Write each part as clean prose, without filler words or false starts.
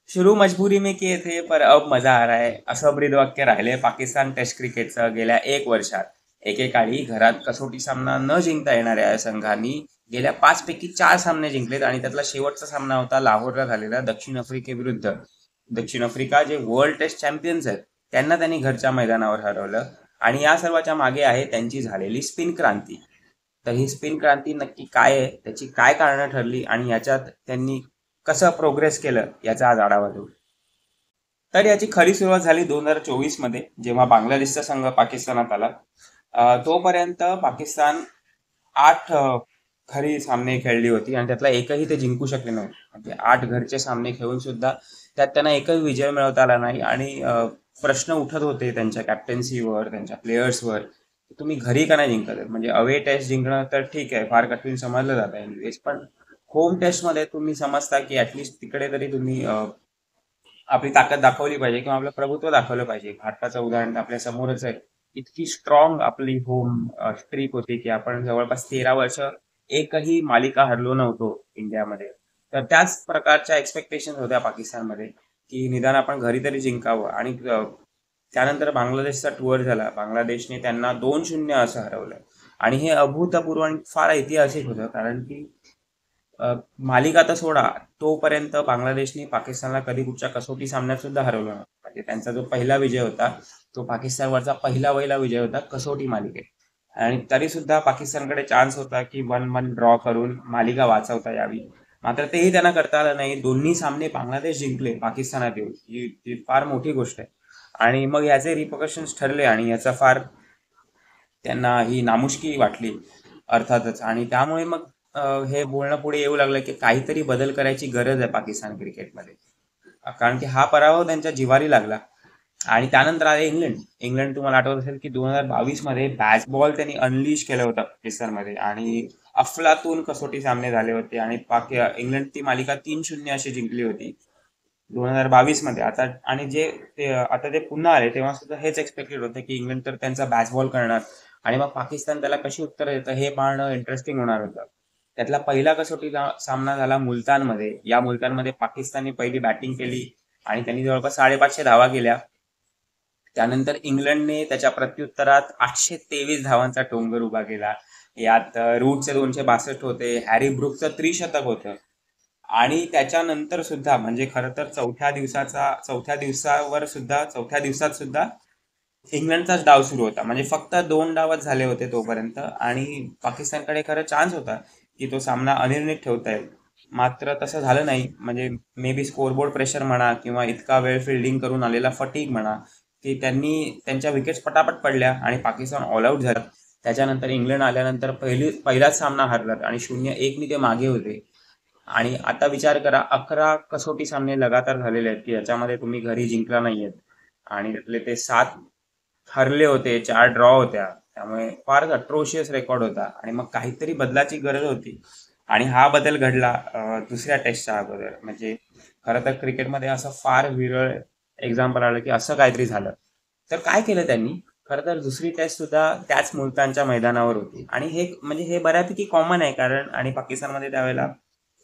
शुरू मजबुरी में किए थे पर अब मजा आ रहा है असं ब्रीदवाक्य राहिले पाकिस्तान टेस्ट क्रिकेटचं गेल्या 1 वर्षात. एकेकाळी घरात कसोटी सामना न जिंकता येणाऱ्या या संघांनी गेल्या 5 पैकी 4 सामने जिंकलेत आणि त्यातला शेवटचा सामना होता लाहोरला झालेला दक्षिण आफ्रिकेविरुद्ध. दक्षिण आफ्रिका जे वर्ल्ड टेस्ट चॅम्पियन्स आहेत त्यांना त्यांनी घरच्या मैदानावर हरवलं आणि या सर्वाच्या मागे आहे त्यांची झालेली स्पिन क्रांती. तर ही स्पिन क्रांती नक्की काय आहे, त्याची काय कारणं ठरली आणि याच्यात त्यांनी कसं प्रोग्रेस केलं याचा आज आढावा घेऊ. तर याची खरी सुरुवात झाली 2024 मध्ये, जेव्हा बांगलादेशचा संघ पाकिस्तानात आला. तोपर्यंत पाकिस्तान 8 खरी सामने खेळली होती आणि त्यातला एकही ते जिंकू शकले नव्हते. म्हणजे 8 घरचे सामने खेळून सुद्धा त्यात त्यांना एकही विजय मिळवता आला नाही आणि प्रश्न उठत होते त्यांच्या कॅप्टन्सीवर, त्यांच्या प्लेयर्सवर. तुम्ही घरी का नाही जिंकत आहे? म्हणजे अवे टेस्ट जिंकणं तर ठीक आहे, फार कठीण समजलं जातं एनिवेज, पण होम टेस्टमध्ये तुम्ही समजता की ऍटलिस्ट तिकडे तरी तुम्ही आपली ताकद दाखवली पाहिजे किंवा आपलं प्रभुत्व दाखवलं पाहिजे. भारताचं उदाहरण आपल्या समोरच आहे. इतकी स्ट्रॉंग आपली होम स्ट्रीक होती की आपण जवळपास 13 वर्ष एकही मालिका हरलो नव्हतो इंडियामध्ये. तर त्याच प्रकारच्या एक्सपेक्टेशन होत्या पाकिस्तानमध्ये की निदान आपण घरी तरी जिंकावं. आणि त्यानंतर बांगलादेशचा टूर झाला. बांगलादेशने त्यांना 2-0 असं हरवलं आणि हे अभूतपूर्व आणि फार ऐतिहासिक होतं, कारण की मालिका तर सोडा, तोपर्यंत बांगलादेशने पाकिस्तानला कधी कुठच्या कसोटी सामन्यात सुद्धा हरवलं नव्हतं. म्हणजे त्यांचा जो पहिला विजय होता तो पाकिस्तानवरचा पहिला विजय होता कसोटी मालिकेत. आणि तरी सुद्धा पाकिस्तानकडे चान्स होता की 1-1 ड्रॉ करून मालिका वाचवता यावी. मात्र तेही त्यांना करता आलं नाही. दोन्ही सामने बांगलादेश जिंकले पाकिस्तानात येऊन, ही फार मोठी गोष्ट आहे. आणि मग याचे रिपकशन्स ठरले आणि याचा फार त्यांना ही नामुष्की वाटली अर्थातच. आणि त्यामुळे मग हे बोलणं पुढे येऊ लागलं की काहीतरी बदल करायची गरज आहे पाकिस्तान क्रिकेटमध्ये, कारण की हा पराभव त्यांच्या जिवारी लागला. आणि त्यानंतर आले इंग्लंड तुम्हाला आठवत असेल की 2022 मध्ये बॅट त्यांनी अनलिश केलं होतं पाकिस्तानमध्ये आणि अफलातून कसोटी सामने झाले होते आणि इंग्लंड ती मालिका 3-0 अशी जिंकली होती 2022 मध्ये. आता आणि आता ते पुन्हा आले तेव्हा सुद्धा हेच एक्सपेक्टेड होतं की इंग्लंड तर त्यांचा बॅट करणार आणि मग पाकिस्तान त्याला कशी उत्तर देतं हे पाहणं इंटरेस्टिंग होणार होतं. त्यातला पहिला कसोटी सामना झाला मुलतानमध्ये. या मुलतानमध्ये पाकिस्तानने पहिली बॅटिंग केली आणि त्यांनी जवळपास 550 धावा केल्या. त्यानंतर इंग्लंडने त्याच्या प्रत्युत्तरात 823 धावांचा टोंगर उभा केला. यात रूटचे 262 होते, हॅरी ब्रुकचं त्रिशतक होतं. आणि त्याच्यानंतर सुद्धा म्हणजे खरं तर चौथ्या दिवसात सुद्धा इंग्लंडचाच डाव सुरू होता. म्हणजे फक्त 2 डावच झाले होते तोपर्यंत आणि पाकिस्तानकडे खरं चान्स होता की तो सामना अनिर्णित ठेवता येईल. मात्र तसं झालं नाही. म्हणजे मे बी स्कोरबोर्ड प्रेशर म्हणा किंवा इतका वेळ फिल्डिंग करून आलेला फटीग म्हणा की त्यांनी त्यांच्या विकेट्स पटापट पडल्या आणि पाकिस्तान ऑल आऊट झाला. त्याच्यानंतर इंग्लंड आल्यानंतर पहिलाच सामना हरला आणि 0-1 ते मागे होते. आणि आता विचार करा, 11 कसोटी सामने लगातार झालेले आहेत की याच्यामध्ये तुम्ही घरी जिंकला नाहीयेत आणि त्यातले ते 7 हरले होते, 4 ड्रॉ होत्या. त्यामुळे फार अट्रोशियस रेकॉर्ड होता आणि मग काहीतरी बदलाची गरज होती. आणि हा बदल घडला दुसऱ्या टेस्टच्या अगोदर. म्हणजे खरं तर क्रिकेटमध्ये असं फार विरळ एक्झाम्पल आलं की असं काहीतरी झालं. तर काय केलं त्यांनी, खरं तर दुसरी टेस्ट सुद्धा त्याच मुलतानच्या मैदानावर होती आणि हे बऱ्यापैकी कॉमन आहे, कारण आणि पाकिस्तानमध्ये त्यावेळेला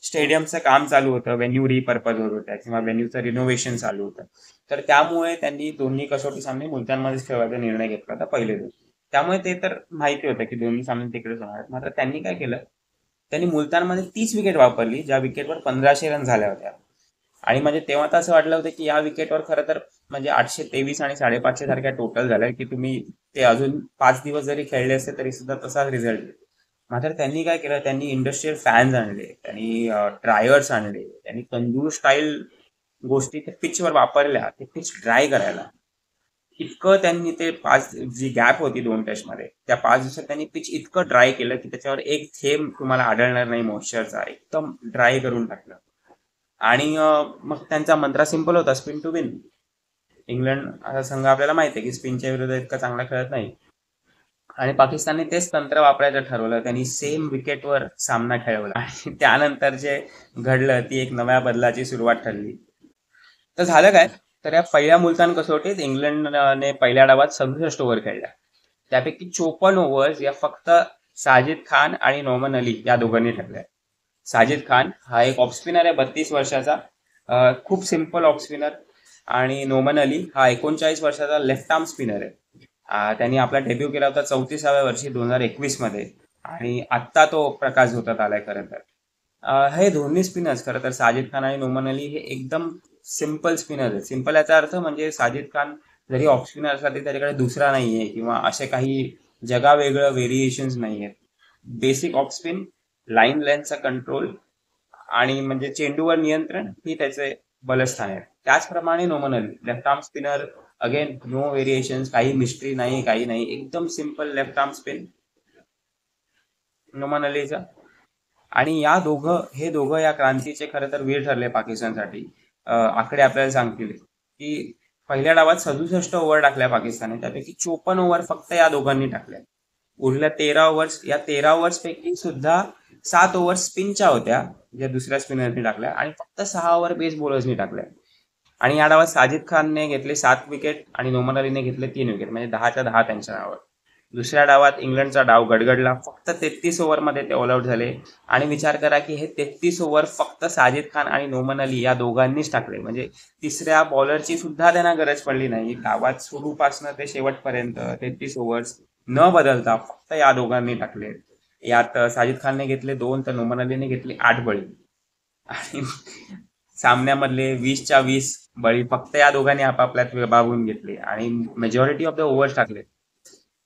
स्टेडियमचं काम चालू होतं, व्हेन्यू रिपर्पज होत होत्या किंवा व्हेन्यूचं रिनोव्हेशन चालू होतं. तर त्यामुळे त्यांनी दोन्ही कसोटी सामने मुलतानमध्येच खेळवायचा निर्णय घेतला होता पहिले दिवस. त्यामुळे ते तर माहिती होतं की दोन्ही सामने तिकडेच होणार. मात्र त्यांनी काय केलं, त्यांनी मुलतानमध्ये 30 विकेट वापरली, ज्या विकेटवर 1500 रन झाल्या होत्या. आणि म्हणजे तेव्हा तर असं वाटलं होतं की या विकेटवर खरं तर म्हणजे 823 आणि 550 सारख्या टोटल झाल्या की तुम्ही ते अजून 5 दिवस जरी खेळले असते तरी सुद्धा तसाच रिझल्ट. मात्र त्यांनी काय केलं, त्यांनी इंडस्ट्रीयल फॅन्स आणले, त्यांनी ड्रायर्स आणले, त्यांनी तंदूर स्टाईल गोष्टी ते पिचवर वापरल्या ते पिच ड्राय करायला. इतकं त्यांनी ते जी गॅप होती 2 टेस्टमध्ये, त्या 5 दिवसात त्यांनी पिच इतकं ड्राय केलं की त्याच्यावर एक थेंब तुम्हाला आढळणार नाही मॉइश्चरचा. एकदम ड्राय करून टाकलं. आणि मग त्यांचा मंत्र सिंपल होता, स्पिन टू विन. इंग्लंड हा संघ आपल्याला माहिती आहे की स्पिनच्या विरुद्ध इतका चांगला खेळत नाही आणि पाकिस्तानने तेच तंत्र वापरायचं ठरवलं. त्यांनी सेम विकेटवर सामना खेळवला आणि त्यानंतर जे घडलं ती एक नव्या बदलाची सुरुवात ठरली. तर झालं काय, तर या पहिल्या मुलतान कसोटीत इंग्लंडने पहिल्या डावात 67 ओव्हर खेळल्या. त्यापैकी 54 ओव्हर्स या फक्त साजिद खान आणि नोमन अली या दोघांनी ठरल्या. साजिद खान हा एक ऑफ स्पिनर आहे, 32 वर्षाचा. खूप सिम्पल ऑफ स्पिनर. आणि नोमन अली हा 39 वर्षाचा लेफ्ट आर्म स्पिनर आहे. त्यांनी आपला डेब्यू केला होता 34व्या वर्षी 2021 मध्ये. आणि आत्ता तो प्रकाश झोतात आलाय खरं तर. हे दोन्ही स्पिनर्स खरं तर साजिद खान आणि नोमन अली हे एकदम सिम्पल स्पिनर आहेत. सिम्पल याचा अर्थ म्हणजे साजिद खान जरी ऑफ स्पिनर असला तरी त्याच्याकडे दुसरा नाहीये किंवा असे काही जगावेगळं व्हेरिएशन्स नाही आहेत. बेसिक ऑफ स्पिन, लाईन लेंथचा कंट्रोल आणि म्हणजे चेंडूवर नियंत्रण ही त्याचे बलस्थान आहे. त्याचप्रमाणे Noman Ali left arm spinner, again no variations, काही मिस्ट्री नाही, काही नाही, एकदम simple left arm spin Noman अलीचा. आणि हे दोघं या क्रांतीचे खरं तर वीर ठरले पाकिस्तानसाठी. आकडे आपल्याला सांगतील की पहिल्या डावात 67 ओव्हर टाकल्या पाकिस्तानने, त्यापैकी 54 ओव्हर फक्त या दोघांनी टाकल्या. उरल्या 13 ओव्हर्स, या 13 ओव्हर्स पैकी सुद्धा 7 ओव्हर स्पिनच्या होत्या ज्या दुसऱ्या स्पिनरनी टाकल्या, आणि फक्त 6 ओव्हर पेस बॉलर्सनी टाकल्या. आणि या डावात साजिद खानने घेतले 7 विकेट आणि नोमन अलीने घेतले 3 विकेट, म्हणजे 10च्या 10 त्यांच्या नावावर. दुसऱ्या डावात इंग्लंडचा डाव गडगडला, फक्त 33 ओव्हरमध्ये ते ऑल आउट झाले. आणि विचार करा की हे 33 ओव्हर फक्त साजिद खान आणि नोमन अली या दोघांनीच टाकले, म्हणजे तिसऱ्या बॉलरची सुद्धा त्यांना गरज पडली नाही. डावात सुरूपासनं ते शेवटपर्यंत 33 ओव्हर्स न बदलता फक्त या दोघांनी टाकले. यात साजिद खानने घेतले 2 तर नोमन अलीने घेतले 8 बळी. आणि सामन्यामधले 20च्या 20 बळी फक्त या दोघांनी आपापल्यात विभागून घेतले आणि मेजॉरिटी ऑफ द ओव्हर्स टाकले.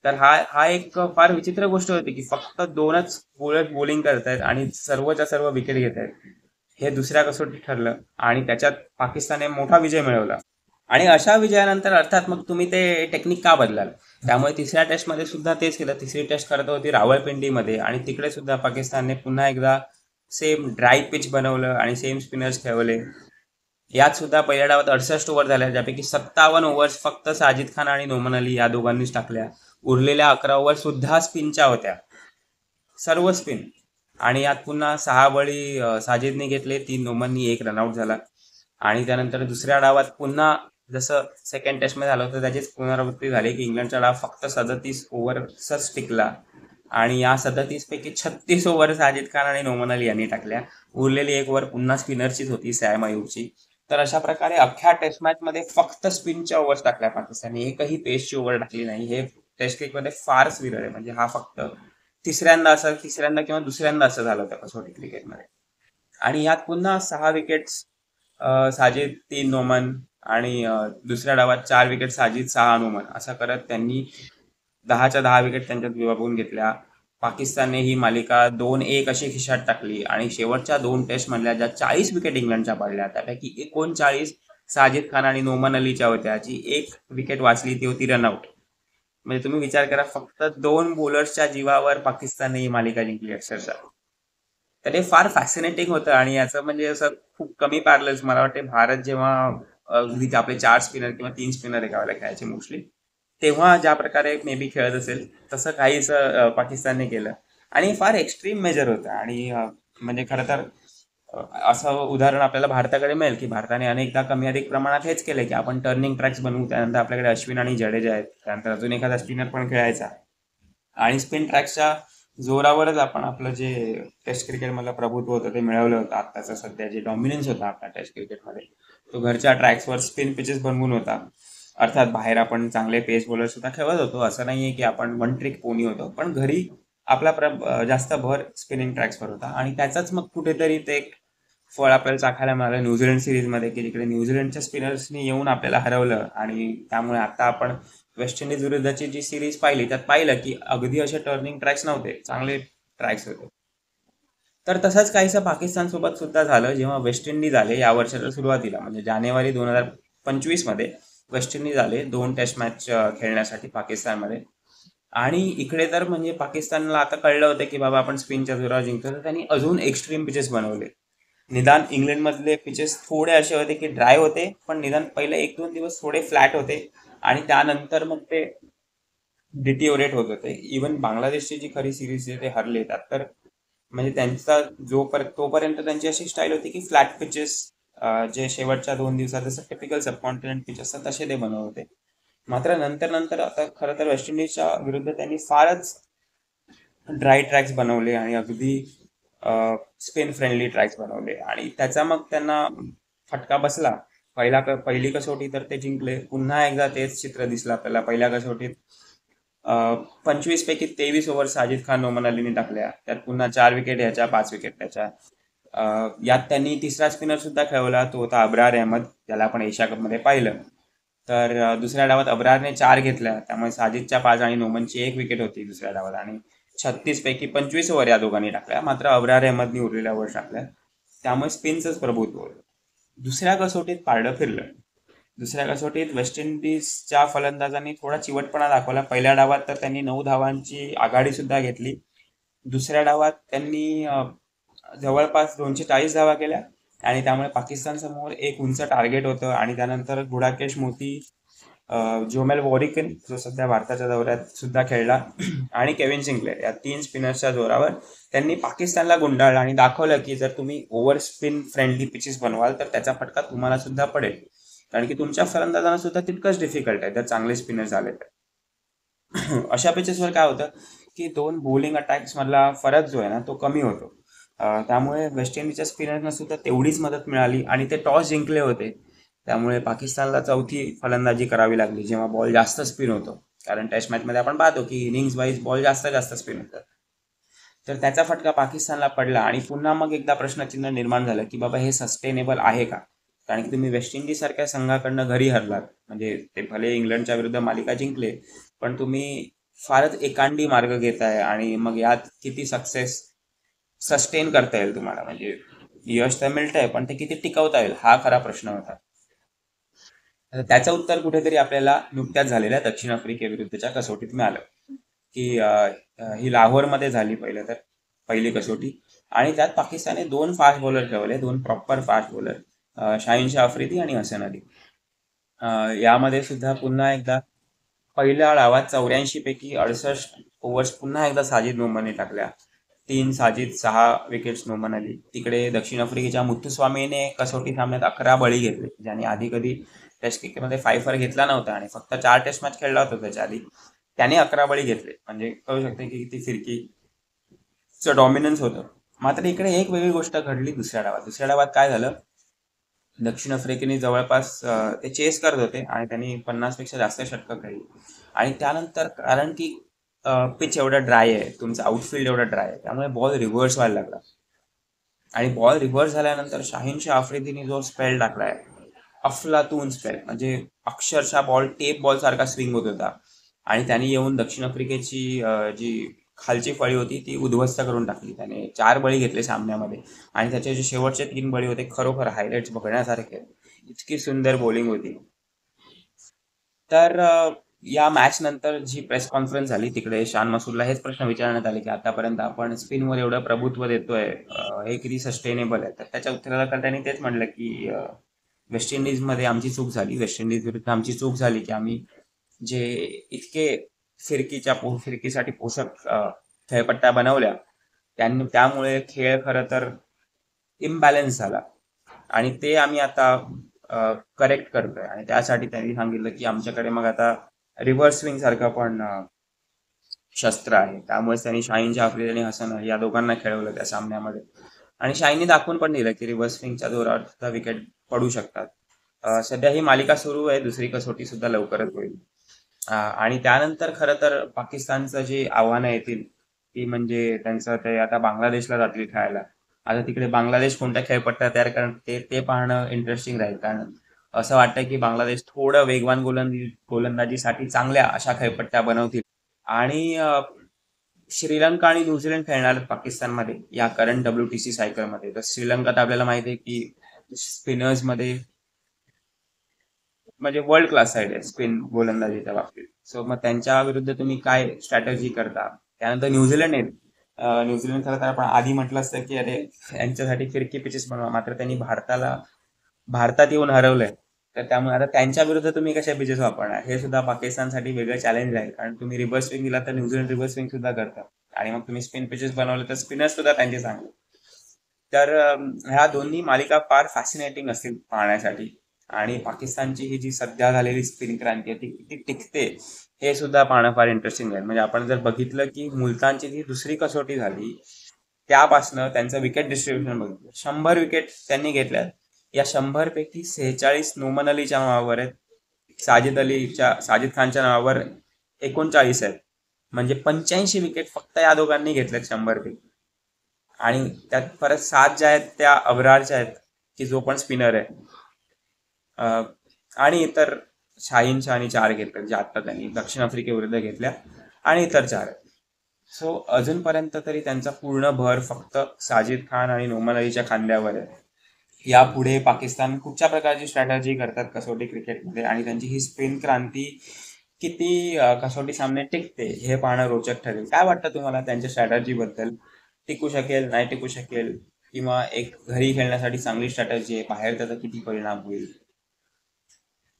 तर हा एक फार विचित्र गोष्ट होती की फक्त 2च बॉलर बॉलिंग करतायत आणि सर्वच्या सर्व विकेट घेत आहेत. हे दुसऱ्या कसोटीत ठरलं आणि त्याच्यात पाकिस्तानने मोठा विजय मिळवला. आणि अशा विजयानंतर अर्थात मग तुम्ही ते टेक्निक का बदलाल? त्यामुळे तिसऱ्या टेस्टमध्ये सुद्धा तेच केलं. तिसरी टेस्ट करत होती रावळपिंडीमध्ये आणि तिकडे सुद्धा पाकिस्तानने पुन्हा एकदा सेम ड्राय पिच बनवलं आणि सेम स्पिनर्स ठेवले. यात सुद्धा पहिल्या डावात 68 ओव्हर झाल्या, ज्यापैकी 57 ओव्हर्स फक्त साजिद खान आणि नोमन अली या दोघांनीच टाकल्या. उरलेल्या 11 ओव्हर सुद्धा स्पिनच्या होत्या, सर्व स्पिन. आणि यात पुन्हा 6 बळी साजिदने घेतले, 3 नोमननी, 1 रनआउट झाला. आणि त्यानंतर दुसऱ्या डावात पुन्हा जसं सेकंड टेस्टमध्ये झालं होतं त्याचीच पुनरावृत्ती झाली की इंग्लंडचा डाव फक्त 37 ओव्हर्सच टिकला आणि या 37 पैकी 36 ओव्हर साजिद खान आणि नोमन अली यांनी टाकल्या. उरलेली 1 ओव्हर पुन्हा स्पिनरचीच होती, सॅम अयूबची. तर अशा प्रकारे अख्ख्या टेस्ट मॅचमध्ये फक्त स्पिनच्या ओव्हर्स टाकल्या पाकिस्तानने, एकही पेसची ओव्हर टाकली नाही. हे टेस्ट क्रिकेटमध्ये फारच विरळ आहे. म्हणजे हा फक्त तिसऱ्यांदा किंवा दुसऱ्यांदा असं झालं होतं कसोटी क्रिकेटमध्ये. आणि यात पुन्हा 6 विकेट्स साजिद, 3 नोमन आणि दुसऱ्या डावात 4 विकेट साजिद, 6 नोमन, असं करत त्यांनी 10च्या 10 विकेट त्यांच्यात विभागून घेतल्या. पाकिस्तानने ही मालिका 2-1 अशी खिशात टाकली आणि शेवटच्या 2 टेस्ट मधल्या ज्या 40 विकेट इंग्लंडच्या पडल्या त्यापैकी 39 साजिद खान आणि नोमन अलीच्या होत्या. जी 1 विकेट वाचली ती होती रनआउट. म्हणजे तुम्ही विचार करा, फक्त 2 बॉलर्सच्या जीवावर पाकिस्तानने ही मालिका जिंकली अक्षरशः. तर हे फार फॅसिनेटिंग होतं आणि याचं म्हणजे असं खूप कमी पॅरलल्स मला वाटते. भारत जेव्हा अगदी आपले 4 स्पिनर किंवा 3 स्पिनर एका वेळेला खेळायचे मोस्टली, तेव्हा ज्या प्रकारे मे बी खेळत असेल तसं काहीच पाकिस्तानने केलं. आणि फार एक्स्ट्रीम मेजर होतं. आणि म्हणजे खरं तर असं उदाहरण आपल्याला भारताकडे मिळेल की भारताने अनेकदा कमी अधिक प्रमाणात हेच केलं की आपण टर्निंग ट्रॅक्स बनवू, त्यानंतर आपल्याकडे अश्विन आणि जडेजा आहेत, त्यानंतर अजून एखादा स्पिनर पण खेळायचा आणि स्पिन ट्रॅक्सच्या जोरावरच आपण आपलं जे टेस्ट क्रिकेटमधलं प्रभुत्व होतं ते मिळवलं होतं. आत्ताचं सध्या जे डॉमिनन्स होता आपल्या टेस्ट क्रिकेटमध्ये तो घरच्या ट्रॅक्सवर स्पिन पिचेस बनवून होता. अर्थात बाहेर आपण चांगले पेस बॉलर सुद्धा ठेवत होतो, असं नाहीये की आपण वन ट्रिक पोनी होतो, पण घरी आपला जास्त भर स्पिनिंग ट्रॅक्सवर होता. आणि त्याचाच मग कुठेतरी ते एक फळ आपल्याला चाखायला मिळालं न्यूझीलंड सिरीजमध्ये की जिकडे न्यूझीलंडच्या स्पिनर्सनी येऊन आपल्याला हरवलं. आणि त्यामुळे आता आपण वेस्ट इंडिज विरुद्धची जी सिरीज पाहिली त्यात पाहिलं की अगदी असे टर्निंग ट्रॅक्स नव्हते, चांगले ट्रॅक्स होते. तर तसंच काहीसं पाकिस्तान सोबत सुद्धा झालं जेव्हा वेस्ट इंडिज आले या वर्षाच्या सुरुवातीला, म्हणजे जानेवारी 2025 मध्ये वेस्ट इंडिज आले 2 टेस्ट मॅच खेळण्यासाठी पाकिस्तानमध्ये. आणि इकडे तर म्हणजे पाकिस्तानला आता कळलं होतं की बाबा आपण स्पिनच्या जोरावर जिंकतो, तर त्यांनी अजून एक्स्ट्रीम पिचेस बनवले. निदान इंग्लंडमधले पिचेस थोडे असे होते की ड्राय होते, पण निदान पहिले 1-2 दिवस थोडे फ्लॅट होते आणि त्यानंतर मग ते डिटिओरेट होत होते. इवन बांगलादेशची जी खरी सिरीज आहे ते हरले त्यात तर म्हणजे त्यांचा तोपर्यंत त्यांची अशी स्टाईल होती की फ्लॅट पिचेस जे शेवटच्या 2 दिवसात जसं टिपिकल सबकॉन्टिनेंट पिच असतात तसे ते बनवत होते. मात्र नंतर नंतर आता खरं तर वेस्ट इंडिजच्या विरुद्ध त्यांनी फारच ड्राय ट्रॅक्स बनवले आणि अगदी स्पिन फ्रेंडली ट्रॅक्स बनवले आणि त्याचा मग त्यांना फटका बसला. पहिली कसोटी तर ते जिंकले. पुन्हा एकदा तेच चित्र दिसलं आपल्याला. पहिल्या कसोटीत 25 पैकी 23 ओव्हर साजिद खान नोमान अलीने टाकल्या. त्यात पुन्हा 4 विकेट ह्याच्या, 5 विकेट त्याच्या. यात त्यांनी तिसरा स्पिनर सुद्धा खेळवला, तो होता अब्रार अहमद, ज्याला आपण एशिया कपमध्ये पाहिलं. तर दुसऱ्या डावात अब्रारने 4 घेतल्या, त्यामुळे साजिदच्या 5 आणि नोमनची 1 विकेट होती दुसऱ्या डावात. आणि 36 पैकी 25 ओव्हर या दोघांनी टाकल्या. मात्र अब्रार अहमदनी उरलेल्या ओव्हर टाकल्या, त्यामुळे स्पिनचंच प्रभुत्व होतं. दुसऱ्या कसोटीत पारडं फिरलं. दुसऱ्या कसोटीत वेस्ट इंडिजच्या फलंदाजांनी थोडा चिवटपणा दाखवला. पहिल्या डावात तर त्यांनी 9 धावांची आघाडी सुद्धा घेतली. दुसऱ्या डावात त्यांनी जवळपास 240 धावा केल्या, आणि त्यामुळे पाकिस्तान समोर एक उंच टार्गेट होतं. आणि त्यानंतर गुडाकेश मोती, जोमेल वॉरिकन जो सध्या भारताच्या दौऱ्यात सुद्धा खेळला, आणि केविन सिंक्लेअर, या 3 स्पिनर्सच्या जोरावर त्यांनी पाकिस्तानला गुंडाळलं आणि दाखवलं की जर तुम्ही ओव्हर स्पिन फ्रेंडली पिचेस बनवाल तर त्याचा फटका तुम्हाला सुद्धा पडेल, कारण की तुमच्या फलंदाजांना सुद्धा तितकंच डिफिकल्ट आहे जर चांगले स्पिनर झाले तर. अशा पिचेसवर काय होतं की 2 बॉलिंग अटॅक्स मधला फरक जो आहे ना तो कमी होतो. त्यामुळे वेस्ट इंडिजच्या स्पिनरना सुद्धा तेवढीच मदत मिळाली, आणि ते टॉस जिंकले होते. त्यामुळे पाकिस्तानला चौथी फलंदाजी करावी लागली जेव्हा बॉल जास्त स्पिन होतो, कारण टेस्ट मॅचमध्ये आपण पाहतो की इनिंग्स वाईज बॉल जास्त स्पिन होतात. तर त्याचा फटका पाकिस्तानला पडला, आणि पुन्हा मग एकदा प्रश्नचिन्ह निर्माण झालं की बाबा हे सस्टेनेबल आहे का, कारण की तुम्ही वेस्ट इंडिज सारख्या संघाकडनं घरी हरलात, म्हणजे ते भले इंग्लंडच्या विरुद्ध मालिका जिंकले, पण तुम्ही फारच एकांडी मार्ग घेताय, आणि मग यात किती सक्सेस सस्टेन करता येईल तुम्हाला, म्हणजे यश तर मिळतंय पण ते किती टिकवता येईल हा खरा प्रश्न होता. त्याचं उत्तर कुठेतरी आपल्याला नुकत्याच झालेल्या दक्षिण आफ्रिकेविरुद्धच्या कसोटीत मिळालं, की ही लाहोरमध्ये झाली पहिली कसोटी, आणि त्यात पाकिस्तानने 2 फास्ट बॉलर ठेवले, 2 proper fast bowler, Shaheen Shah Afridi आणि हसन अली. यामध्ये सुद्धा पुन्हा एकदा पहिल्या डावात 84 पैकी 68 ओव्हर्स पुन्हा एकदा साजिद नोमानने टाकल्या. 3 साजिद, 6 विकेट्स नोमान अली. तिकडे दक्षिण आफ्रिकेच्या मुत्तुस्वामीने कसोटी सामन्यात 11 बळी घेतले, ज्याने आधी कधी टेस्ट क्रिकेटमध्ये फायफर घेतला नव्हता, आणि फक्त 4 टेस्ट मॅच खेळला होता त्याच्या आधी. त्याने 11 बळी घेतले, म्हणजे कळू शकते की किती फिरकीचं डॉमिनन्स होतं. मात्र इकडे एक वेगळी गोष्ट घडली दुसऱ्या डावात काय झालं, दक्षिण आफ्रिकेने जवळपास ते चेस करत होते, आणि त्यांनी 50 पेक्षा जास्त षटकं खेळली. आणि त्यानंतर कारण की पिच एवढं ड्राय आहे, तुमचं आउटफील्ड एवढं ड्राय आहे, त्यामुळे बॉल रिव्हर्स व्हायला लागला. आणि बॉल रिव्हर्स झाल्यानंतर शाहीन शाह आफ्रिदीने जो स्पेल टाकलाय, अफलातून स्पेल, म्हणजे अक्षरशः बॉल टेप बॉल सारखा स्विंग होत होता, आणि त्यांनी येऊन दक्षिण आफ्रिकेची जी खालची फळी होती ती उद्ध्वस्त करून टाकली. त्याने 4 बळी घेतले सामन्यामध्ये, आणि त्याचे जे शेवटचे 3 बळी होते खरोखर हायलाइट्स बघण्यासारखे, इतकी सुंदर बॉलिंग होती. तर या मॅच नंतर जी प्रेस कॉन्फरन्स झाली, तिकडे शान मसूरला हेच प्रश्न विचारण्यात आले की आतापर्यंत आपण स्पिनवर एवढं प्रभुत्व देतोय, हे किती सस्टेनेबल आहे. तर त्याच्या उत्तराला त्यांनी तेच म्हणलं की वेस्ट इंडिजमध्ये आमची चूक झाली, वेस्ट इंडिज विरुद्ध आमची चूक झाली की आम्ही जे इतके फिरकीसाठी पोषक खेळपट्ट्या बनवल्या, त्यामुळे खेळ खरं तर इम्बॅलन्स झाला, आणि ते आम्ही आता करेक्ट करतोय. आणि त्यासाठी त्यांनी सांगितलं की आमच्याकडे मग आता रिव्हर्स स्विंग सारखं पण शस्त्र आहे. त्यामुळे त्यांनी शाहीन शाह आफ्रिदी आणि हसन अली या दोघांना खेळवलं त्या सामन्यामध्ये, आणि शाहीनने दाखवून पण दिलं की रिव्हर्स स्विंगच्या जोरावर सुद्धा विकेट पडू शकतात. सध्या ही मालिका सुरू आहे, दुसरी कसोटी सुद्धा लवकरच होईल. आणि त्यानंतर खरं तर पाकिस्तानचं जे आव्हानं येतील ती म्हणजे त्यांचं ते आता बांगलादेशला जातील खेळायला. आता तिकडे बांगलादेश कोणत्या खेळपट्ट्या तयार करते ते पाहणं इंटरेस्टिंग राहील, कारण असं वाटतं की बांगलादेश थोडं वेगवान गोलंदाजीसाठी चांगल्या अशा खेळपट्ट्या बनवतील. आणि श्रीलंका आणि न्यूझीलंड खेळणार पाकिस्तानमध्ये या करंट WTC सायकलमध्ये. तर श्रीलंकात आपल्याला माहिती आहे की स्पिनर्समध्ये म्हणजे वर्ल्ड क्लास साईड आहे स्पिन गोलंदाजीच्या बाबतीत. सो मग त्यांच्या विरुद्ध तुम्ही काय स्ट्रॅटेजी करता. त्यानंतर न्यूझीलंड आहे. न्यूझीलंड खरं तर आपण आधी म्हटलं असतं की अरे यांच्यासाठी फिरकी पिचेस बनवा, मात्र त्यांनी भारतात येऊन हरवलंय. तर त्यामुळे आता त्यांच्या विरुद्ध तुम्ही कशा पिचेस वापरणार, हे सुद्धा पाकिस्तानसाठी वेगळं चॅलेंज आहे, कारण तुम्ही रिव्हर्स स्विंग दिला तर न्यूझीलंड रिव्हर्स स्विंग सुद्धा करतात, आणि मग तुम्ही स्पिन पिचेस बनवले तर स्पिनर सुद्धा त्यांचे चांगले. तर ह्या दोन्ही मालिका फार फॅसिनेटिंग असतील पाहण्यासाठी, आणि पाकिस्तानची ही जी सध्या झालेली स्पिन क्रांती आहे ती किती टिकते हे सुद्धा पाहणं फार इंटरेस्टिंग आहे. म्हणजे आपण जर बघितलं की मुलतानची जी दुसरी कसोटी झाली त्यापासनं त्यांचं विकेट डिस्ट्रीब्युशन बघितलं, 100 विकेट त्यांनी घेतल्यात, या 100 पैकी 46 नोमान अलीच्या नावावर आहेत. साजिद खानच्या नावावर 39 आहेत. म्हणजे 85 विकेट फक्त या दोघांनी घेतल्यात 100 पैकी. आणि त्यात परत 7 ज्या आहेत त्या अब्रारच्या आहेत, की जो पण स्पिनर आहे. आणि इतर शाहीन शहानी 4 घेतले, जे आता त्यांनी दक्षिण आफ्रिकेविरुद्ध घेतल्या, आणि इतर 4 आहेत. सो अजूनपर्यंत तरी त्यांचा पूर्ण भर फक्त साजिद खान आणि नोमान अलीच्या खांद्यावर आहे. यापुढे पाकिस्तान कुठच्या प्रकारची स्ट्रॅटर्जी करतात कसोटी क्रिकेटमध्ये, आणि त्यांची ही स्पिन क्रांती किती कसोटी सामने टिकते हे पाहणं रोचक ठरेल. काय वाटतं तुम्हाला त्यांच्या स्ट्रॅटर्जीबद्दल? टिकू शकेल, नाही टिकू शकेल, किंवा एक घरी खेळण्यासाठी चांगली स्ट्रॅटर्जी आहे, बाहेर त्याचा किती परिणाम होईल?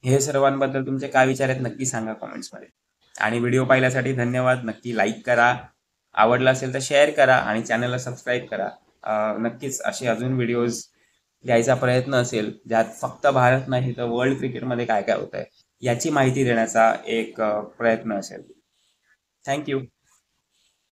हे सर्वांबद्दल तुमचे काय विचार आहेत नक्की सांगा कमेंट्समध्ये. आणि व्हिडिओ पाहिल्यासाठी धन्यवाद. नक्की लाईक करा, आवडला असेल तर शेअर करा, आणि चॅनलला सबस्क्राईब करा. नक्कीच असे अजून व्हिडिओज द्यायचा प्रयत्न असेल, ज्यात फक्त भारत नाही तर वर्ल्ड क्रिकेटमध्ये काय काय होत आहे याची माहिती देण्याचा एक प्रयत्न असेल. थँक्यू.